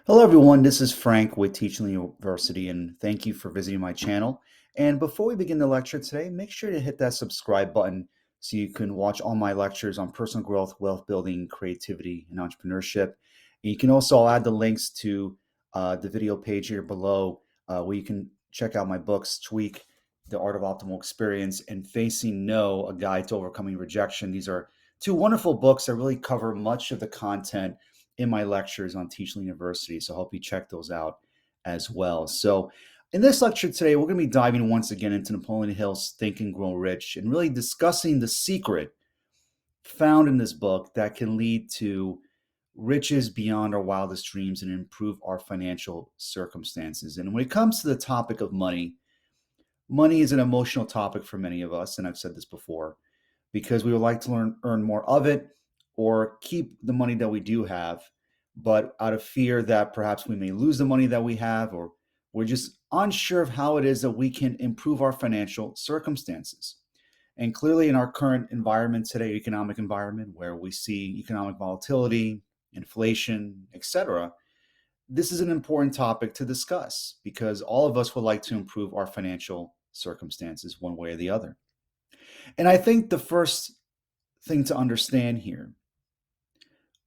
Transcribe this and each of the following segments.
Hello, everyone. This is Frank with Teaching University, and thank you for visiting my channel. And before we begin the lecture today, make sure to hit that subscribe button so you can watch all my lectures on personal growth, wealth building, creativity, and entrepreneurship. And you can also I'll add the links to the video page here below where you can check out my books, Tweak, The Art of Optimal Experience, and Facing No, A Guide to Overcoming Rejection. These are two wonderful books that really cover much of the content in my lectures on Teaching University. So I hope you check those out as well. So in this lecture today, we're going to be diving once again into Napoleon Hill's Think and Grow Rich and really discussing the secret found in this book that can lead to riches beyond our wildest dreams and improve our financial circumstances. And when it comes to the topic of money, money is an emotional topic for many of us, and I've said this before, because we would like to earn more of it or keep the money that we do have, but out of fear that perhaps we may lose the money that we have, or we're just unsure of how it is that we can improve our financial circumstances. And clearly, in our current environment today, economic environment, where we see economic volatility, inflation, etc., this is an important topic to discuss because all of us would like to improve our financial circumstances one way or the other. And I think the first thing to understand here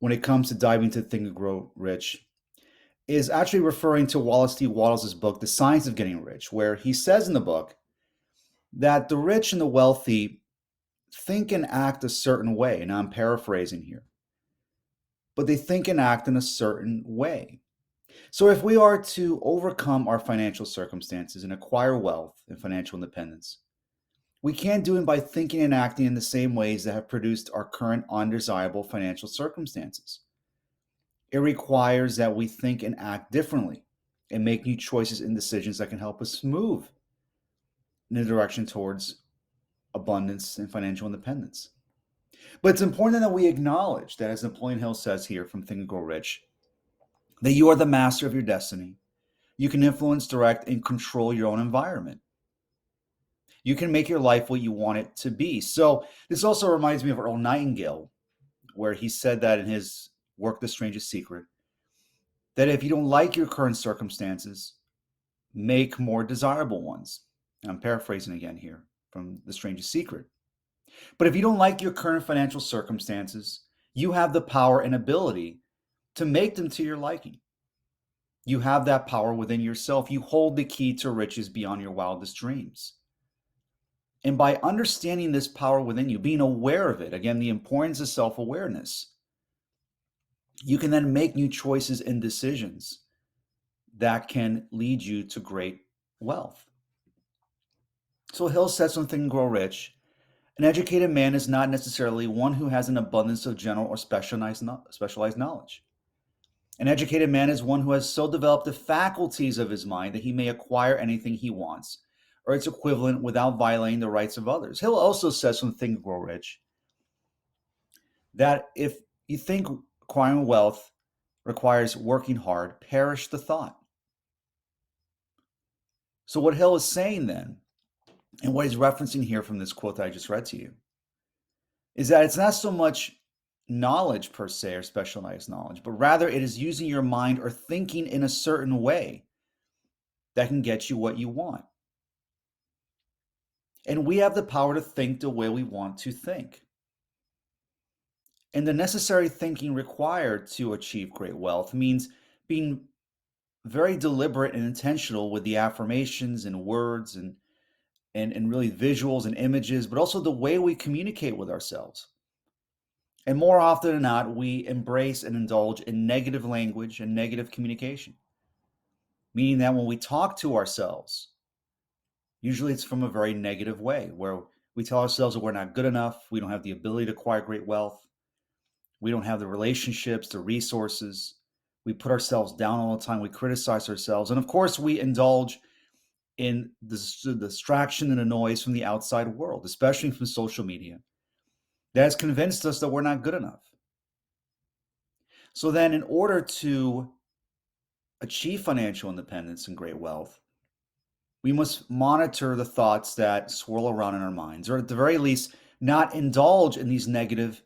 when it comes to diving into Think and Grow Rich is actually referring to Wallace D. Wattles' book, The Science of Getting Rich, where he says in the book that the rich and the wealthy think and act a certain way. Now I'm paraphrasing here, but they think and act in a certain way. So if we are to overcome our financial circumstances and acquire wealth and financial independence, we can't do it by thinking and acting in the same ways that have produced our current undesirable financial circumstances. It requires that we think and act differently and make new choices and decisions that can help us move in the direction towards abundance and financial independence. But it's important that we acknowledge that, as Napoleon Hill says here from Think and Grow Rich, that you are the master of your destiny. You can influence, direct, and control your own environment. You can make your life what you want it to be. So this also reminds me of Earl Nightingale, where he said that in his work, The Strangest Secret, that if you don't like your current circumstances, make more desirable ones. And I'm paraphrasing again here from The Strangest Secret. But if you don't like your current financial circumstances, you have the power and ability to make them to your liking. You have that power within yourself. You hold the key to riches beyond your wildest dreams. And by understanding this power within you, being aware of it, again, the importance of self awareness, you can then make new choices and decisions that can lead you to great wealth. So Hill says something and Grow Rich. An educated man is not necessarily one who has an abundance of general or specialized knowledge. An educated man is one who has so developed the faculties of his mind that he may acquire anything he wants, or its equivalent, without violating the rights of others. Hill also says from Think and Grow Rich that if you think acquiring wealth requires working hard, perish the thought. So what Hill is saying then, and what he's referencing here from this quote that I just read to you, is that it's not so much knowledge per se or specialized knowledge, but rather it is using your mind or thinking in a certain way that can get you what you want. And we have the power to think the way we want to think. And the necessary thinking required to achieve great wealth means being very deliberate and intentional with the affirmations and words and really visuals and images, but also the way we communicate with ourselves. And more often than not, we embrace and indulge in negative language and negative communication, meaning that when we talk to ourselves, usually it's from a very negative way where we tell ourselves that we're not good enough, we don't have the ability to acquire great wealth, we don't have the relationships, the resources, we put ourselves down all the time, we criticize ourselves, and of course we indulge in the distraction and the noise from the outside world, especially from social media, that has convinced us that we're not good enough. So then, in order to achieve financial independence and great wealth, we must monitor the thoughts that swirl around in our minds, or at the very least, not indulge in these negative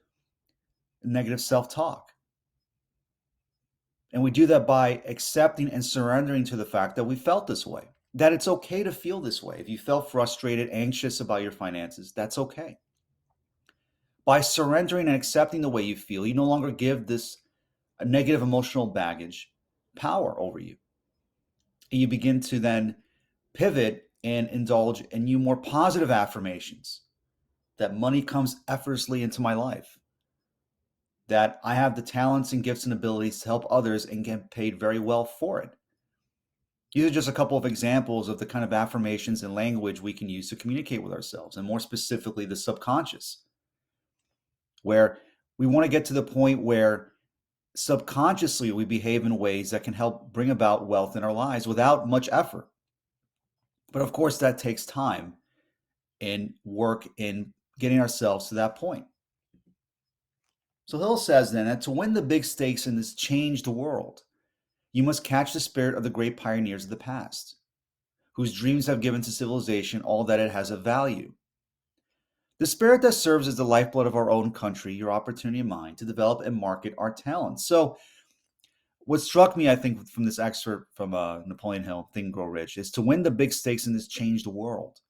self-talk. And we do that by accepting and surrendering to the fact that we felt this way, that it's okay to feel this way. If you felt frustrated, anxious about your finances, that's okay. By surrendering and accepting the way you feel, you no longer give this negative emotional baggage power over you. And you begin to then pivot and indulge in new, more positive affirmations that money comes effortlessly into my life, that I have the talents and gifts and abilities to help others and get paid very well for it. These are just a couple of examples of the kind of affirmations and language we can use to communicate with ourselves, and more specifically, the subconscious, where we want to get to the point where subconsciously we behave in ways that can help bring about wealth in our lives without much effort. But of course, that takes time and work in getting ourselves to that point. So Hill says then that to win the big stakes in this changed world, you must catch the spirit of the great pioneers of the past, whose dreams have given to civilization all that it has of value. The spirit that serves as the lifeblood of our own country, your opportunity and mine, to develop and market our talents. So, what struck me, I think, from this excerpt from Napoleon Hill, Think and Grow Rich, is to win the big stakes in this changed world.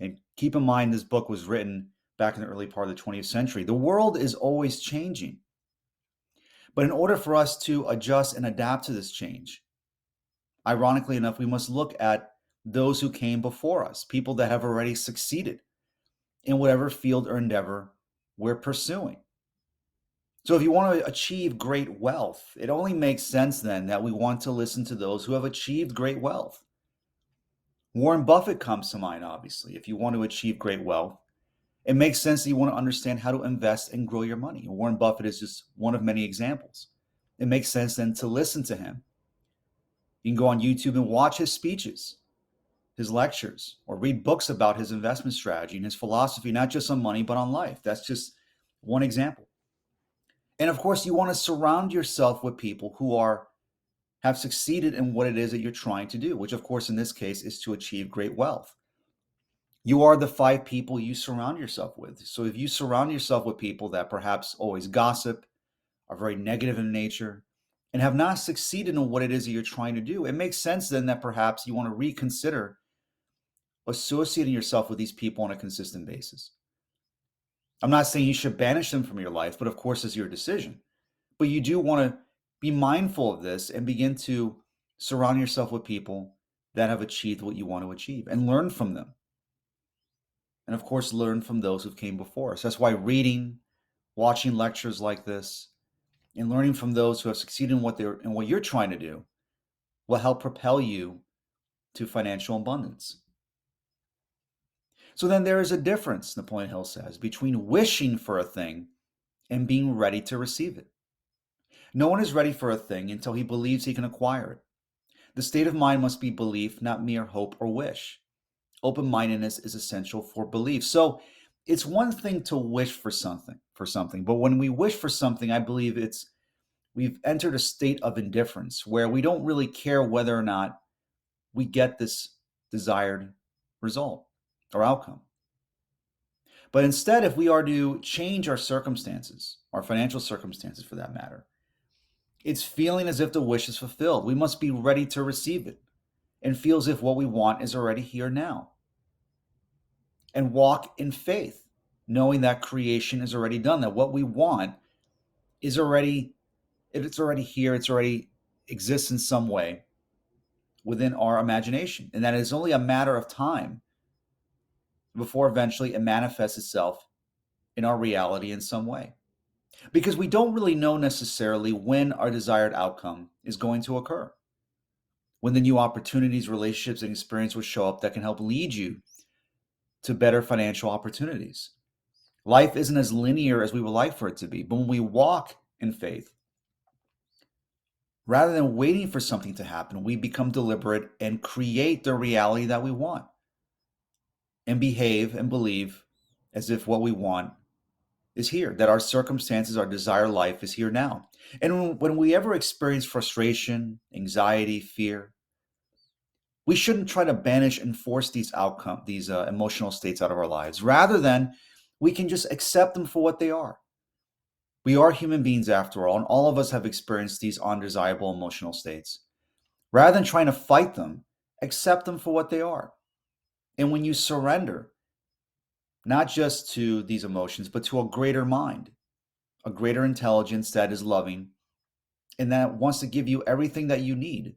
And keep in mind, this book was written back in the early part of the 20th century. The world is always changing. But in order for us to adjust and adapt to this change, ironically enough, we must look at those who came before us, people that have already succeeded in whatever field or endeavor we're pursuing. So if you want to achieve great wealth, it only makes sense then that we want to listen to those who have achieved great wealth. Warren Buffett comes to mind, obviously. If you want to achieve great wealth, it makes sense that you want to understand how to invest and grow your money. Warren Buffett is just one of many examples. It makes sense then to listen to him. You can go on YouTube and watch his speeches, his lectures, or read books about his investment strategy and his philosophy, not just on money, but on life. That's just one example. And of course, you want to surround yourself with people who have succeeded in what it is that you're trying to do, which of course in this case is to achieve great wealth. You are the 5 people you surround yourself with. So if you surround yourself with people that perhaps always gossip, are very negative in nature, and have not succeeded in what it is that you're trying to do, it makes sense then that perhaps you want to reconsider associating yourself with these people on a consistent basis. I'm not saying you should banish them from your life, but of course it's your decision. But you do want to be mindful of this and begin to surround yourself with people that have achieved what you want to achieve and learn from them. And of course, learn from those who came before us. That's why reading, watching lectures like this, and learning from those who have succeeded in what you're trying to do will help propel you to financial abundance. So then there is a difference, Napoleon Hill says, between wishing for a thing and being ready to receive it. No one is ready for a thing until he believes he can acquire it. The state of mind must be belief, not mere hope or wish. Open-mindedness is essential for belief. So it's one thing to wish for something, but when we wish for something, I believe we've entered a state of indifference where we don't really care whether or not we get this desired result or outcome. But instead, if we are to change our circumstances, our financial circumstances for that matter, it's feeling as if the wish is fulfilled. We must be ready to receive it and feel as if what we want is already here now. And walk in faith, knowing that creation is already done, that what we want is already, it's already here, it's already exists in some way within our imagination. And that it's only a matter of time before eventually it manifests itself in our reality in some way. Because we don't really know necessarily when our desired outcome is going to occur. When the new opportunities, relationships, and experience will show up that can help lead you to better financial opportunities. Life isn't as linear as we would like for it to be, but when we walk in faith, rather than waiting for something to happen, we become deliberate and create the reality that we want and behave and believe as if what we want is here, that our circumstances, our desired life is here now. And when we ever experience frustration, anxiety, fear, we shouldn't try to banish and force these emotional states out of our lives. Rather than we can just accept them for what they are. We are human beings after all, and all of us have experienced these undesirable emotional states. Rather than trying to fight them, accept them for what they are. And when you surrender, not just to these emotions, but to a greater mind, a greater intelligence that is loving and that wants to give you everything that you need,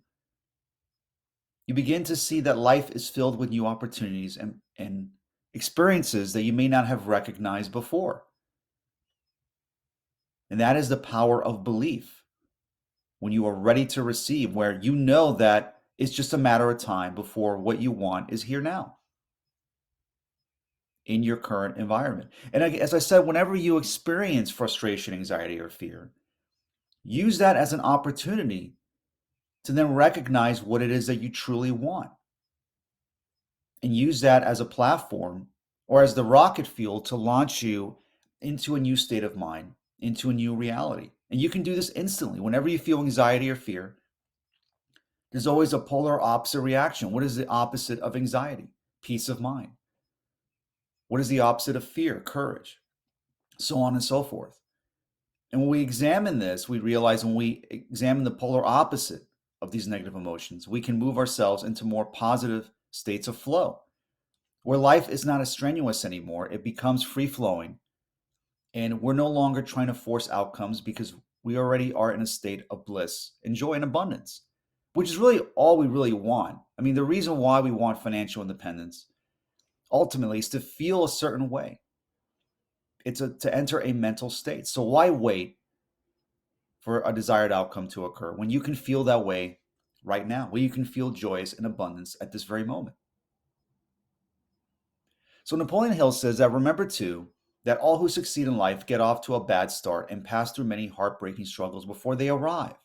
you begin to see that life is filled with new opportunities and experiences that you may not have recognized before. And that is the power of belief. When you are ready to receive, where you know that it's just a matter of time before what you want is here now in your current environment. And as I said, whenever you experience frustration, anxiety, or fear, use that as an opportunity to then recognize what it is that you truly want and use that as a platform or as the rocket fuel to launch you into a new state of mind, into a new reality. And you can do this instantly. Whenever you feel anxiety or fear, there's always a polar opposite reaction. What is the opposite of anxiety? Peace of mind. What is the opposite of fear? Courage. So on and so forth. And when we examine this, we realize when we examine the polar opposite of these negative emotions, we can move ourselves into more positive states of flow, where life is not as strenuous anymore. It becomes free flowing. And we're no longer trying to force outcomes because we already are in a state of bliss and joy and abundance, which is really all we really want. I mean, the reason why we want financial independence ultimately is to feel a certain way. It's to enter a mental state. So why wait for a desired outcome to occur when you can feel that way right now, when you can feel joyous and abundance at this very moment? So Napoleon Hill says that remember too, that all who succeed in life get off to a bad start and pass through many heartbreaking struggles before they arrive.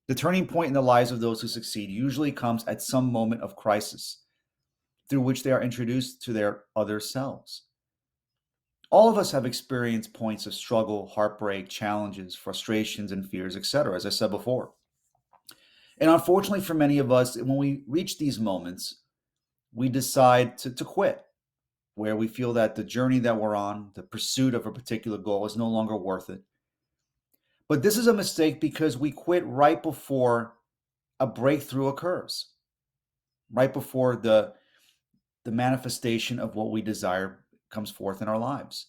The turning point in the lives of those who succeed usually comes at some moment of crisis through which they are introduced to their other selves. All of us have experienced points of struggle, heartbreak, challenges, frustrations, and fears, etc., as I said before. And unfortunately, for many of us, when we reach these moments, we decide to quit, where we feel that the journey that we're on, the pursuit of a particular goal, is no longer worth it. But this is a mistake because we quit right before a breakthrough occurs, right before the manifestation of what we desire comes forth in our lives.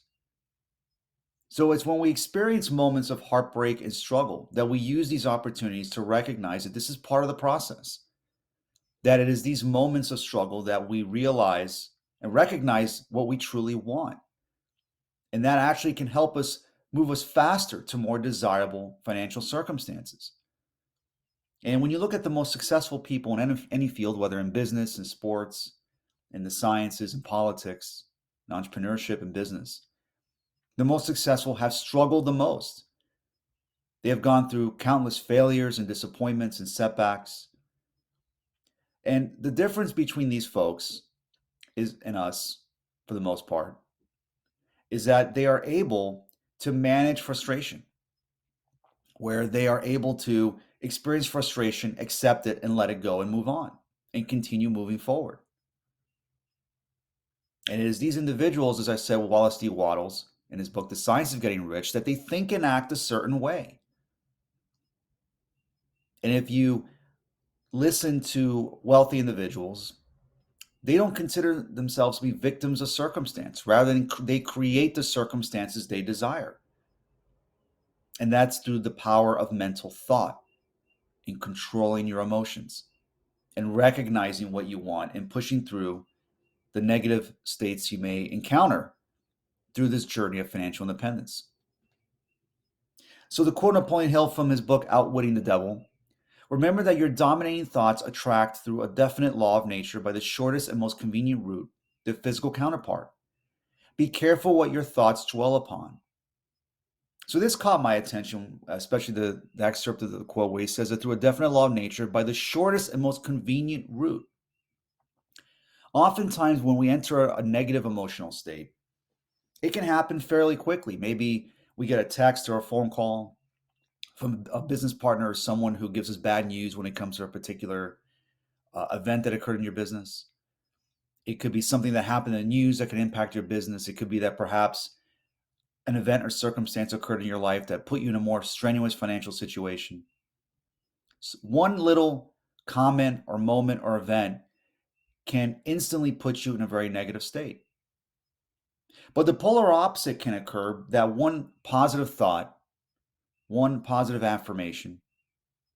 So it's when we experience moments of heartbreak and struggle that we use these opportunities to recognize that this is part of the process, that it is these moments of struggle that we realize and recognize what we truly want. And that actually can help us move us faster to more desirable financial circumstances. And when you look at the most successful people in any field, whether in business and sports, in the sciences and politics, and entrepreneurship and business, the most successful have struggled the most. They have gone through countless failures and disappointments and setbacks. And the difference between these folks is and us, for the most part, is that they are able to manage frustration, where they are able to experience frustration, accept it, and let it go and move on and continue moving forward. And it is these individuals, as I said with Wallace D. Wattles in his book, The Science of Getting Rich, that they think and act a certain way. And if you listen to wealthy individuals, they don't consider themselves to be victims of circumstance. Rather than they create the circumstances they desire. And that's through the power of mental thought in controlling your emotions and recognizing what you want and pushing through the negative states you may encounter through this journey of financial independence. So the quote Napoleon Hill from his book, Outwitting the Devil: remember that your dominating thoughts attract through a definite law of nature by the shortest and most convenient route, the physical counterpart. Be careful what your thoughts dwell upon. So this caught my attention, especially the excerpt of the quote where he says that through a definite law of nature by the shortest and most convenient route. Oftentimes when we enter a negative emotional state, it can happen fairly quickly. Maybe we get a text or a phone call from a business partner or someone who gives us bad news when it comes to a particular event that occurred in your business. It could be something that happened in the news that can impact your business. It could be that perhaps an event or circumstance occurred in your life that put you in a more strenuous financial situation. One little comment or moment or event can instantly put you in a very negative state. But the polar opposite can occur, that one positive thought, one positive affirmation,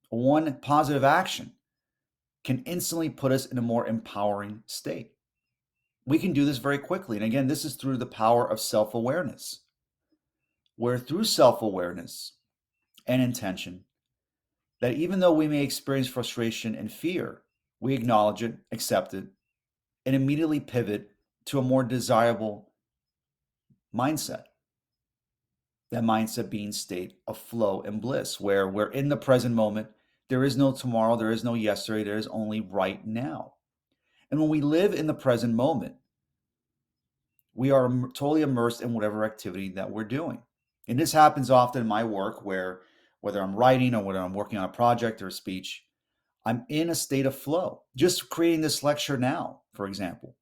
one positive action can instantly put us in a more empowering state. We can do this very quickly. And again, this is through the power of self awareness, where through self awareness and intention, that even though we may experience frustration and fear, we acknowledge it, accept it, and immediately pivot to a more desirable mindset. That mindset being state of flow and bliss, where we're in the present moment. There is no tomorrow, there is no yesterday, there is only right now. And when we live in the present moment, we are totally immersed in whatever activity that we're doing. And this happens often in my work, where whether I'm writing or whether I'm working on a project or a speech, I'm in a state of flow. Just creating this lecture now, for example,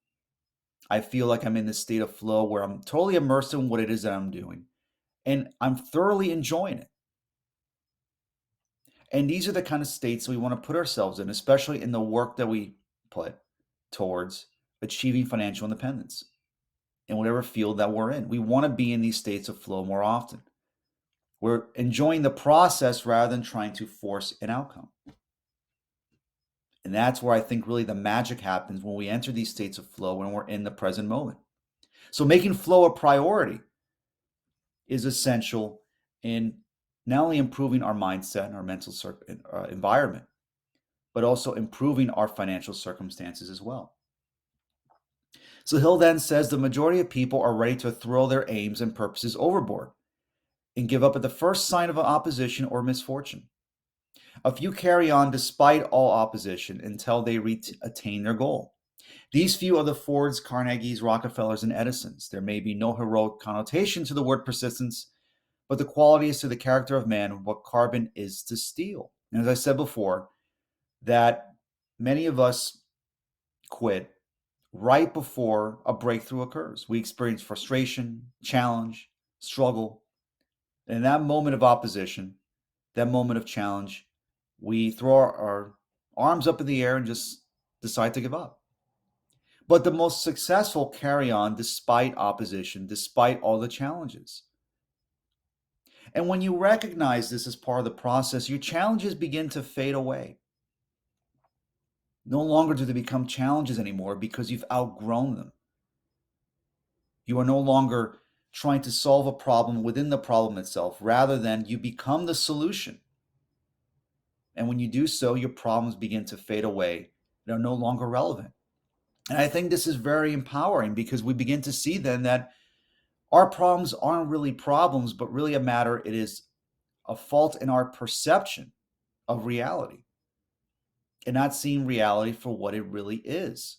I feel like I'm in this state of flow where I'm totally immersed in what it is that I'm doing, and I'm thoroughly enjoying it. And these are the kind of states we want to put ourselves in, especially in the work that we put towards achieving financial independence in whatever field that we're in. We want to be in these states of flow more often. We're enjoying the process rather than trying to force an outcome. And that's where I think really the magic happens, when we enter these states of flow, when we're in the present moment. So making flow a priority is essential in not only improving our mindset and our mental environment, but also improving our financial circumstances as well. So Hill then says the majority of people are ready to throw their aims and purposes overboard and give up at the first sign of opposition or misfortune. A few carry on despite all opposition until they attain their goal. These few are the Fords, Carnegies, Rockefellers, and Edisons. There may be no heroic connotation to the word persistence, but the quality is to the character of man what carbon is to steel. And as I said before, that many of us quit right before a breakthrough occurs. We experience frustration, challenge, struggle. And in that moment of opposition, that moment of challenge, we throw our arms up in the air and just decide to give up. But the most successful carry on despite opposition, despite all the challenges. And when you recognize this as part of the process, your challenges begin to fade away. No longer do they become challenges anymore because you've outgrown them. You are no longer trying to solve a problem within the problem itself. Rather than you become the solution. And when you do so, your problems begin to fade away. They're no longer relevant. And I think this is very empowering, because we begin to see then that our problems aren't really problems, but really a matter, it is a fault in our perception of reality and not seeing reality for what it really is.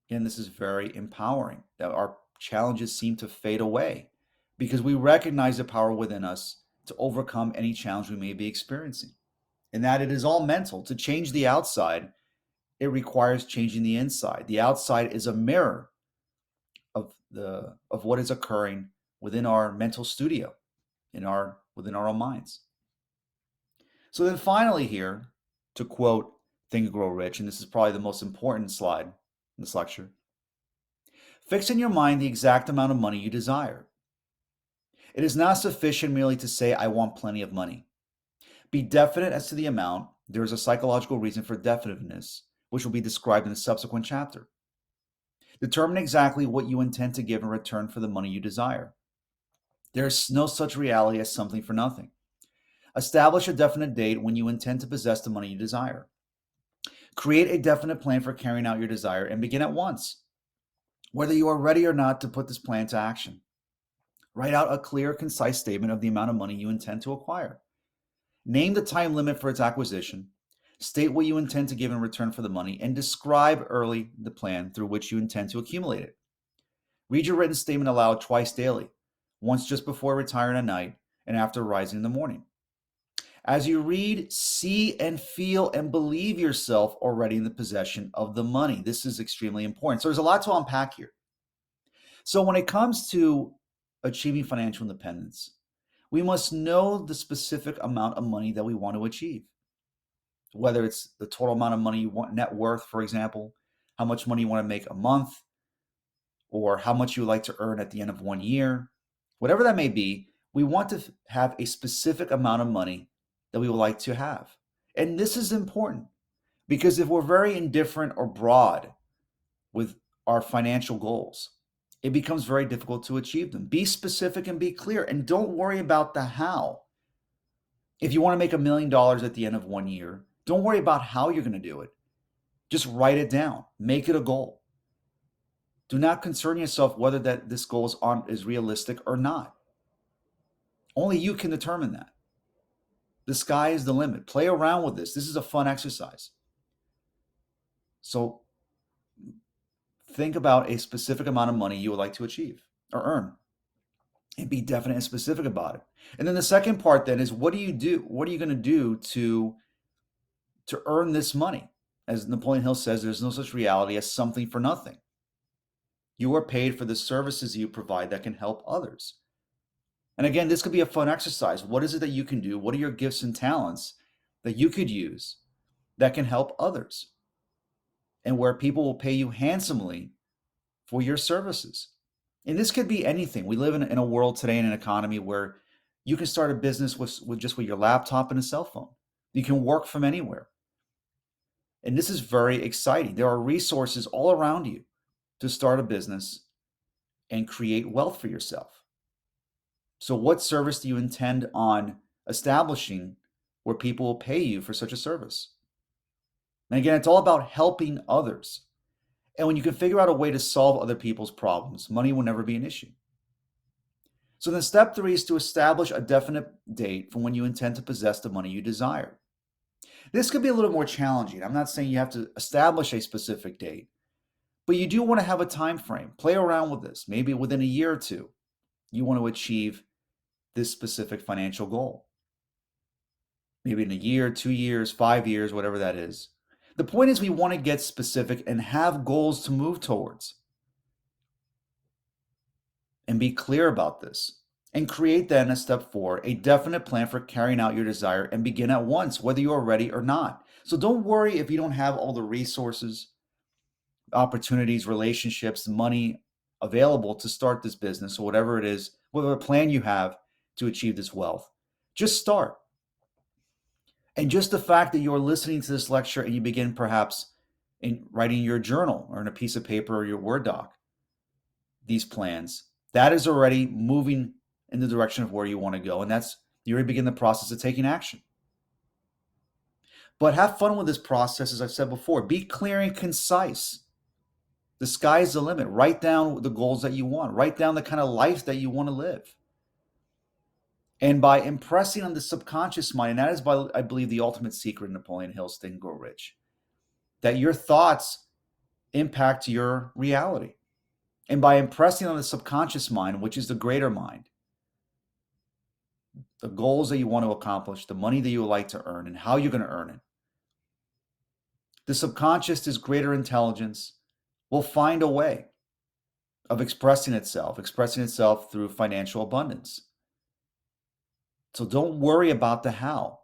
And this is very empowering, that our challenges seem to fade away because we recognize the power within us to overcome any challenge we may be experiencing, and that it is all mental. To change the outside, it requires changing the inside. The outside is a mirror of what is occurring within our mental studio, within our own minds. So then finally here, to quote Think and Grow Rich, and this is probably the most important slide in this lecture: fix in your mind the exact amount of money you desire. It is not sufficient merely to say, I want plenty of money. Be definite as to the amount. There is a psychological reason for definiteness, which will be described in the subsequent chapter. Determine exactly what you intend to give in return for the money you desire. There is no such reality as something for nothing. Establish a definite date when you intend to possess the money you desire. Create a definite plan for carrying out your desire and begin at once, whether you are ready or not to put this plan to action. Write out a clear, concise statement of the amount of money you intend to acquire. Name the time limit for its acquisition. State what you intend to give in return for the money, and describe early the plan through which you intend to accumulate it. Read your written statement aloud twice daily, once just before retiring at night and after rising in the morning. As you read, see and feel and believe yourself already in the possession of the money. This is extremely important. So there's a lot to unpack here. So when it comes to achieving financial independence, we must know the specific amount of money that we want to achieve. Whether it's the total amount of money you want, net worth, for example, how much money you want to make a month, or how much you would like to earn at the end of 1 year, whatever that may be, we want to have a specific amount of money that we would like to have. And this is important because if we're very indifferent or broad with our financial goals, it becomes very difficult to achieve them. Be specific and be clear, and don't worry about the how. If you want to make $1 million at the end of 1 year, don't worry about how you're going to do it. Just write it down, make it a goal. Do not concern yourself whether this goal is realistic or not. Only you can determine that. The sky is the limit. Play around with this. This is a fun exercise. So think about a specific amount of money you would like to achieve or earn, and be definite and specific about it. And then the second part then is, what do you do? What are you going to do to earn this money? As Napoleon Hill says, there's no such reality as something for nothing. You are paid for the services you provide that can help others. And again, this could be a fun exercise. What is it that you can do? What are your gifts and talents that you could use that can help others? And where people will pay you handsomely for your services. And this could be anything. We live in a world today, in an economy where you can start a business with your laptop and a cell phone. You can work from anywhere. And this is very exciting. There are resources all around you to start a business and create wealth for yourself. So what service do you intend on establishing where people will pay you for such a service? And again, it's all about helping others. And when you can figure out a way to solve other people's problems, money will never be an issue. So then step 3 is to establish a definite date from when you intend to possess the money you desire. This could be a little more challenging. I'm not saying you have to establish a specific date, but you do want to have a time frame. Play around with this. Maybe within a year or two, you want to achieve this specific financial goal. Maybe in a year, 2 years, 5 years, whatever that is. The point is, we want to get specific and have goals to move towards. And be clear about this. And create then, as step 4, a definite plan for carrying out your desire, and begin at once, whether you are ready or not. So don't worry if you don't have all the resources, opportunities, relationships, money available to start this business, or whatever it is, whatever plan you have to achieve this wealth. Just start. And just the fact that you're listening to this lecture and you begin perhaps in writing your journal or in a piece of paper or your Word doc, these plans, that is already moving in the direction of where you want to go. And you already begin the process of taking action. But have fun with this process, as I've said before. Be clear and concise. The sky is the limit. Write down the goals that you want. Write down the kind of life that you want to live. And by impressing on the subconscious mind, and that is, I believe, the ultimate secret in Napoleon Hill's Think and Grow Rich, that your thoughts impact your reality. And by impressing on the subconscious mind, which is the greater mind, the goals that you want to accomplish, the money that you would like to earn, and how you're going to earn it, the subconscious, this greater intelligence, will find a way of expressing itself through financial abundance. So don't worry about the how.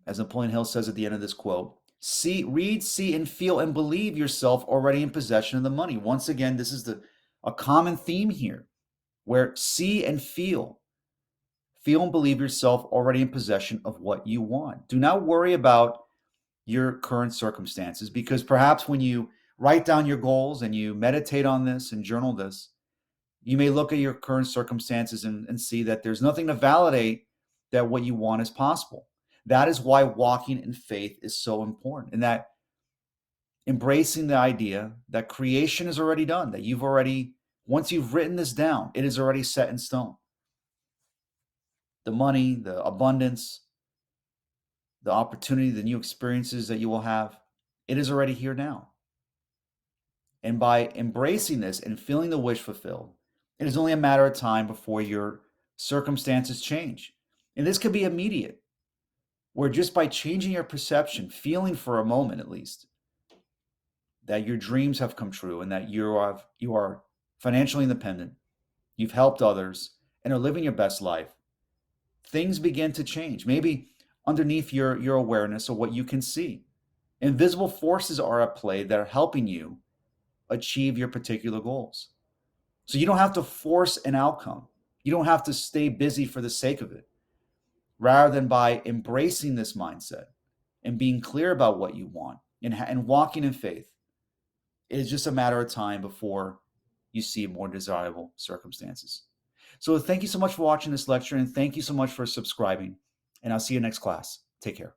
As Napoleon Hill says at the end of this quote, read, see, and feel and believe yourself already in possession of the money. Once again, this is a common theme here, where see and feel and believe yourself already in possession of what you want. Do not worry about your current circumstances, because perhaps when you write down your goals and you meditate on this and journal this, you may look at your current circumstances and see that there's nothing to validate that what you want is possible. That is why walking in faith is so important, and that embracing the idea that creation is already done, that once you've written this down, it is already set in stone. The money, the abundance, the opportunity, the new experiences that you will have, it is already here now. And by embracing this and feeling the wish fulfilled, it is only a matter of time before your circumstances change. And this could be immediate, where just by changing your perception, feeling for a moment at least, that your dreams have come true and that you are financially independent, you've helped others, and are living your best life, things begin to change. Maybe underneath your awareness of what you can see. Invisible forces are at play that are helping you achieve your particular goals. So you don't have to force an outcome. You don't have to stay busy for the sake of it. Rather than by embracing this mindset and being clear about what you want and walking in faith, it is just a matter of time before you see more desirable circumstances. So thank you so much for watching this lecture, and thank you so much for subscribing. And I'll see you next class. Take care.